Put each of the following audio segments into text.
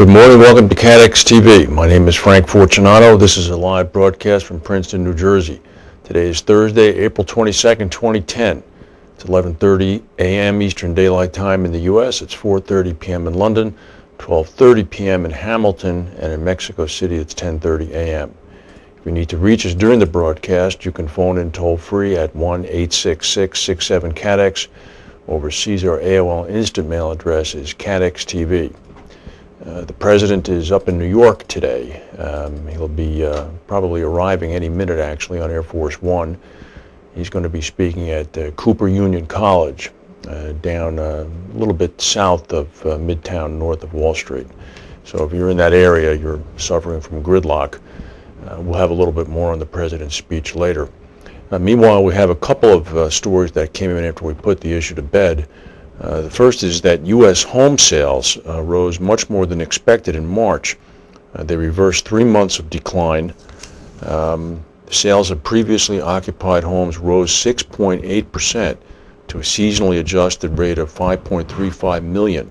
Good morning, welcome to CATEX-TV. My name is Frank Fortunato. This is a live broadcast from Princeton, New Jersey. Today is Thursday, April 22nd, 2010. It's 11:30 a.m. Eastern Daylight Time in the U.S. It's 4:30 p.m. in London, 12:30 p.m. in Hamilton, and in Mexico City it's 10:30 a.m. If you need to reach us during the broadcast, you can phone in toll-free at 1-866-67-CATEX. Overseas, our AOL instant mail address is CATEX-TV. The president is up in New York today. He'll be probably arriving any minute, actually, on Air Force One. He's going to be speaking at Cooper Union College, down a little bit south of Midtown, north of Wall Street. So if you're in that area, you're suffering from gridlock. We'll have a little bit more on the president's speech later. Meanwhile, we have a couple of stories that came in after we put the issue to bed. The first is that U.S. home sales rose much more than expected in March. They reversed 3 months of decline. Sales of previously occupied homes rose 6.8% to a seasonally adjusted rate of 5.35 million.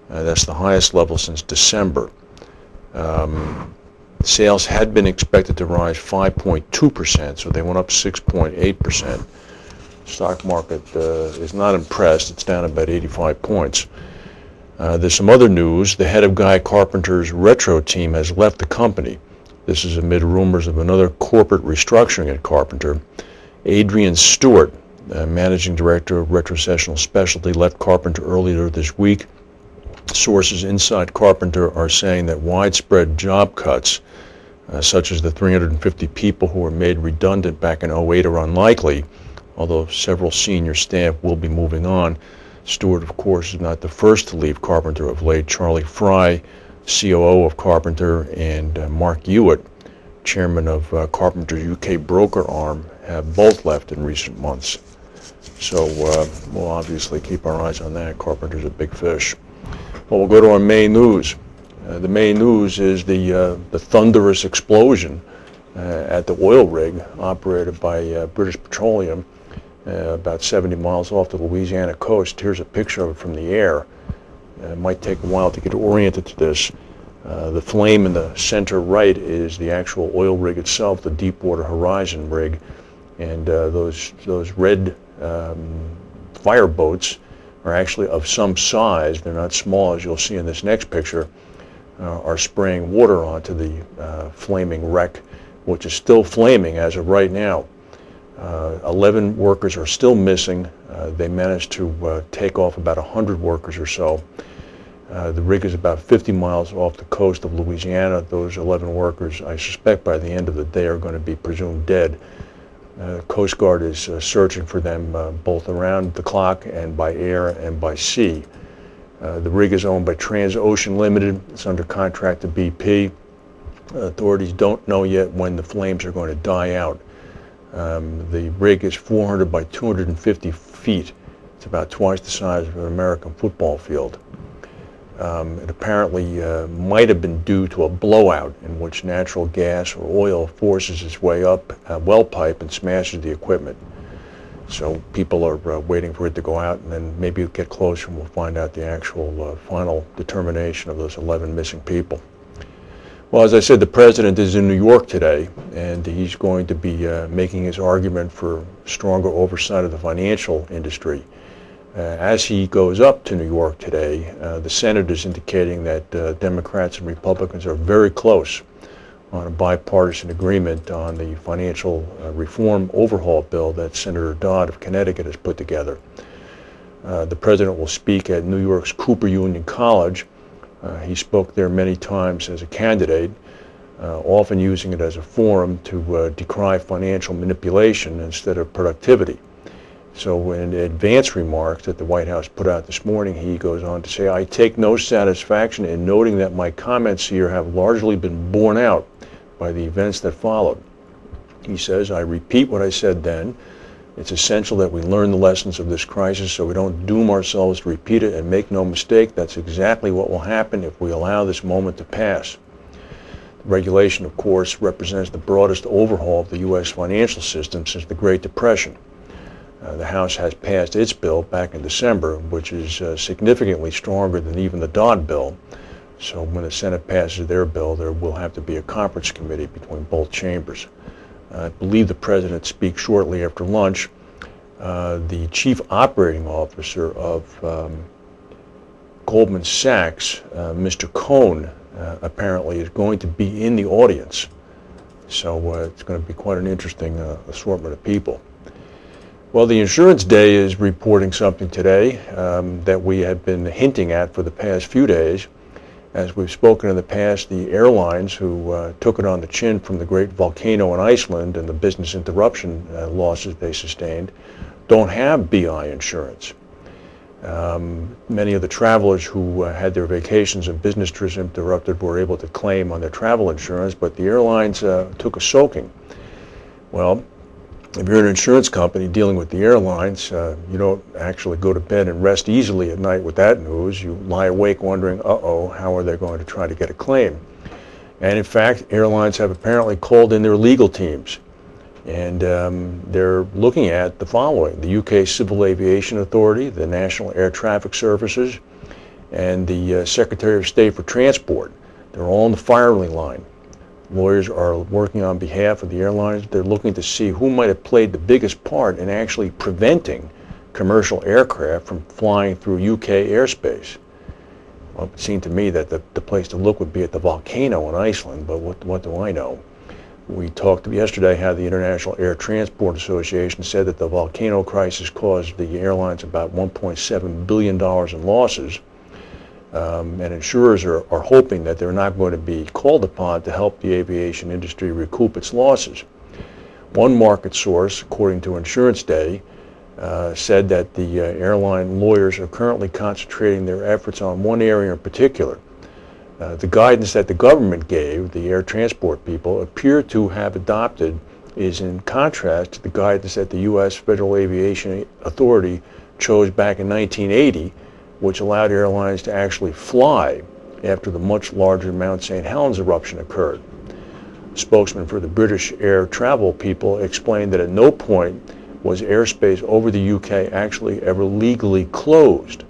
That's the highest level since December. Sales had been expected to rise 5.2%, so they went up 6.8%. Stock market is not impressed. It's down about 85 points. There's some other news. The head of Guy Carpenter's retro team has left the company. This is amid rumors of another corporate restructuring at Carpenter. Adrian Stewart, managing director of Retrocessional Specialty, left Carpenter earlier this week. Sources inside Carpenter are saying that widespread job cuts, such as the 350 people who were made redundant back in '08, are unlikely, although several senior staff will be moving on. Stewart, of course, is not the first to leave Carpenter of late. Charlie Fry, COO of Carpenter, and Mark Hewitt, chairman of Carpenter's UK broker arm, have both left in recent months. So we'll obviously keep our eyes on that. Carpenter's a big fish. Well, we'll go to our main news. The main news is the thunderous explosion at the oil rig operated by British Petroleum about 70 miles off the Louisiana coast. Here's a picture of it from the air. It might take a while to get oriented to this. The flame in the center right is the actual oil rig itself, the Deepwater Horizon rig, and those red fireboats are actually of some size. They're not small, as you'll see in this next picture, are spraying water onto the flaming wreck, which is still flaming as of right now. 11 workers are still missing. They managed to take off about 100 workers or so. The rig is about 50 miles off the coast of Louisiana. Those 11 workers, I suspect by the end of the day, are going to be presumed dead. Coast Guard is searching for them both around the clock and by air and by sea. The rig is owned by Transocean Limited. It's under contract to BP. Authorities don't know yet when the flames are going to die out. The rig is 400 by 250 feet. It's about twice the size of an American football field. It apparently might have been due to a blowout in which natural gas or oil forces its way up a well pipe and smashes the equipment. So people are waiting for it to go out, and then maybe it'll get closer and we'll find out the actual final determination of those 11 missing people. Well, as I said, the president is in New York today, and he's going to be making his argument for stronger oversight of the financial industry. As he goes up to New York today, the Senate is indicating that Democrats and Republicans are very close on a bipartisan agreement on the financial reform overhaul bill that Senator Dodd of Connecticut has put together. The president will speak at New York's Cooper Union College. He spoke there many times as a candidate, often using it as a forum to decry financial manipulation instead of productivity. So in advance remarks that the White House put out this morning, he goes on to say, "I take no satisfaction in noting that my comments here have largely been borne out by the events that followed." He says, "I repeat what I said then. It's essential that we learn the lessons of this crisis so we don't doom ourselves to repeat it, and make no mistake, that's exactly what will happen if we allow this moment to pass." The regulation, of course, represents the broadest overhaul of the U.S. financial system since the Great Depression. The House has passed its bill back in December, which is significantly stronger than even the Dodd bill. So when the Senate passes their bill, there will have to be a conference committee between both chambers. I believe the President speaks shortly after lunch. The Chief Operating Officer of Goldman Sachs, Mr. Cohn, apparently is going to be in the audience. So it's going to be quite an interesting assortment of people. Well, the Insurance Day is reporting something today that we have been hinting at for the past few days. As we've spoken in the past, the airlines who took it on the chin from the great volcano in Iceland and the business interruption losses they sustained don't have BI insurance. Many of the travelers who had their vacations and business trips interrupted were able to claim on their travel insurance, but the airlines took a soaking. Well, if you're an insurance company dealing with the airlines, you don't actually go to bed and rest easily at night with that news. You lie awake wondering, uh-oh, how are they going to try to get a claim? And in fact, airlines have apparently called in their legal teams. And they're looking at the following: the UK Civil Aviation Authority, the National Air Traffic Services, and the Secretary of State for Transport. They're all on the firing line. Lawyers are working on behalf of the airlines. They're looking to see who might have played the biggest part in actually preventing commercial aircraft from flying through UK airspace. Well, it seemed to me that the place to look would be at the volcano in Iceland, but what do I know? We talked yesterday how the International Air Transport Association said that the volcano crisis caused the airlines about $1.7 billion in losses. And insurers are hoping that they're not going to be called upon to help the aviation industry recoup its losses. One market source, according to Insurance Day, said that the airline lawyers are currently concentrating their efforts on one area in particular. The guidance that the government gave, the air transport people, appear to have adopted is in contrast to the guidance that the U.S. Federal Aviation Authority chose back in 1980, which allowed airlines to actually fly after the much larger Mount St. Helens eruption occurred. A spokesman for the British air travel people explained that at no point was airspace over the UK actually ever legally closed.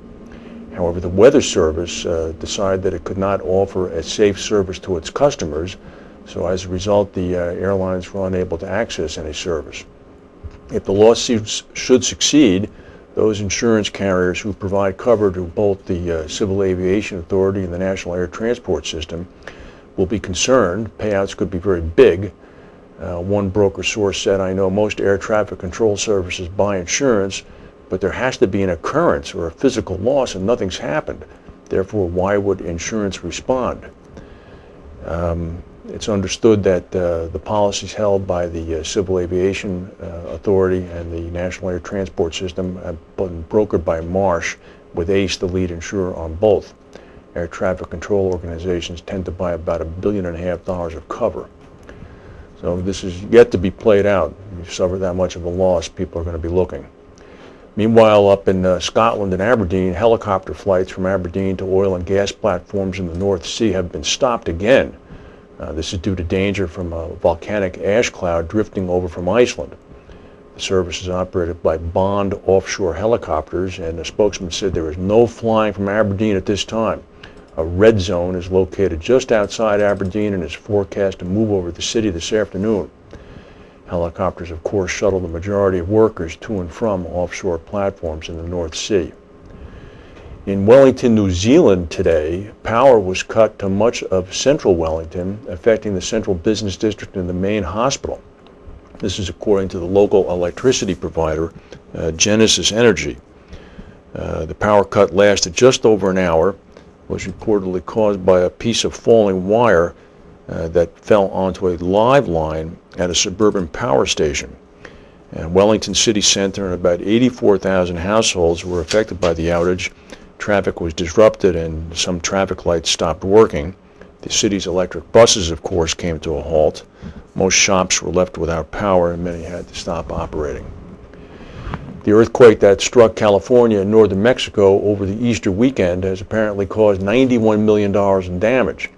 However, the Weather Service decided that it could not offer a safe service to its customers, so as a result, the airlines were unable to access any service. If the lawsuits should succeed, those insurance carriers who provide cover to both the Civil Aviation Authority and the National Air Transport System will be concerned. Payouts could be very big. One broker source said, "I know most air traffic control services buy insurance, but there has to be an occurrence or a physical loss and nothing's happened. Therefore, why would insurance respond?" It's understood that the policies held by the Civil Aviation Authority and the National Air Transport System have been brokered by Marsh, with ACE the lead insurer on both. Air traffic control organizations tend to buy about $1.5 billion of cover. So this is yet to be played out. If you suffer that much of a loss, people are going to be looking. Meanwhile, up in Scotland and Aberdeen, helicopter flights from Aberdeen to oil and gas platforms in the North Sea have been stopped again. This is due to danger from a volcanic ash cloud drifting over from Iceland. The service is operated by Bond offshore helicopters, and a spokesman said there is no flying from Aberdeen at this time. A red zone is located just outside Aberdeen and is forecast to move over the city this afternoon. Helicopters, of course, shuttle the majority of workers to and from offshore platforms in the North Sea. In Wellington, New Zealand today, power was cut to much of central Wellington, affecting the central business district and the main hospital. This is according to the local electricity provider, Genesis Energy. The power cut lasted just over an hour, was reportedly caused by a piece of falling wire that fell onto a live line at a suburban power station. And Wellington City Center and about 84,000 households were affected by the outage. Traffic was disrupted and some traffic lights stopped working. The city's electric buses, of course, came to a halt. Most shops were left without power and many had to stop operating. The earthquake that struck California and northern Mexico over the Easter weekend has apparently caused $91 million in damage.